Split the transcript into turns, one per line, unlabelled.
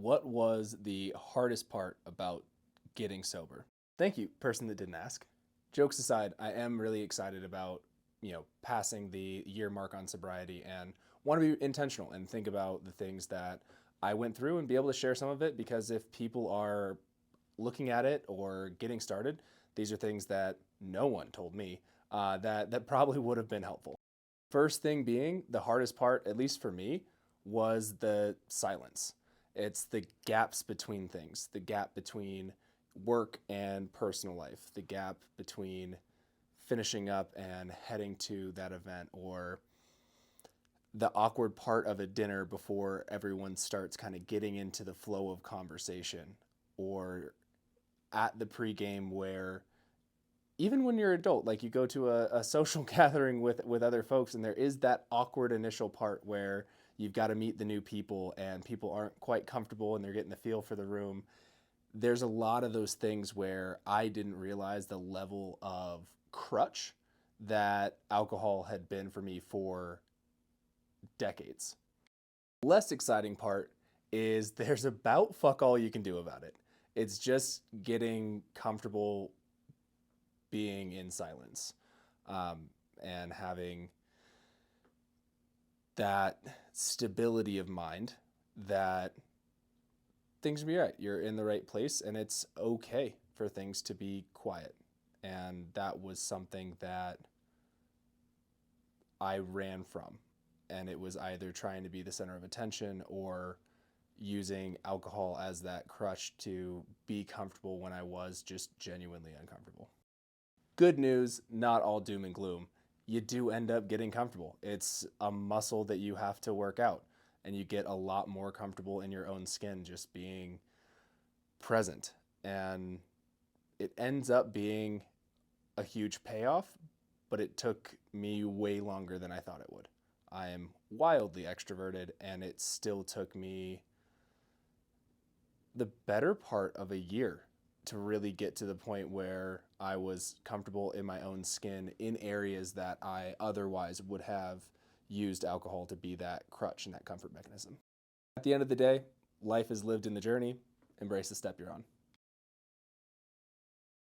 What was the hardest part about getting sober? Thank you, person that didn't ask. Jokes aside, I am really excited about, passing the year mark on sobriety and want to be intentional and think about the things that I went through and be able to share some of it, because if people are looking at it or getting started, these are things that no one told me that probably would have been helpful. First thing being, the hardest part, at least for me, was the silence. It's the gaps between things, the gap between work and personal life, the gap between finishing up and heading to that event, or the awkward part of a dinner before everyone starts kind of getting into the flow of conversation, or at the pregame where even when you're an adult, like you go to a social gathering with other folks, and there is that awkward initial part where you've got to meet the new people and people aren't quite comfortable and they're getting the feel for the room. There's a lot of those things where I didn't realize the level of crutch that alcohol had been for me for decades. The less exciting part is there's about fuck all you can do about it. It's just getting comfortable being in silence, and having that stability of mind that things will be right. You're in the right place and it's okay for things to be quiet. And that was something that I ran from. And it was either trying to be the center of attention or using alcohol as that crutch to be comfortable when I was just genuinely uncomfortable. Good news, not all doom and gloom. You do end up getting comfortable. It's a muscle that you have to work out, and you get a lot more comfortable in your own skin just being present. And it ends up being a huge payoff, but it took me way longer than I thought it would. I am wildly extroverted, and it still took me the better part of a year to really get to the point where I was comfortable in my own skin in areas that I otherwise would have used alcohol to be that crutch and that comfort mechanism. At the end of the day, life is lived in the journey. Embrace the step you're on.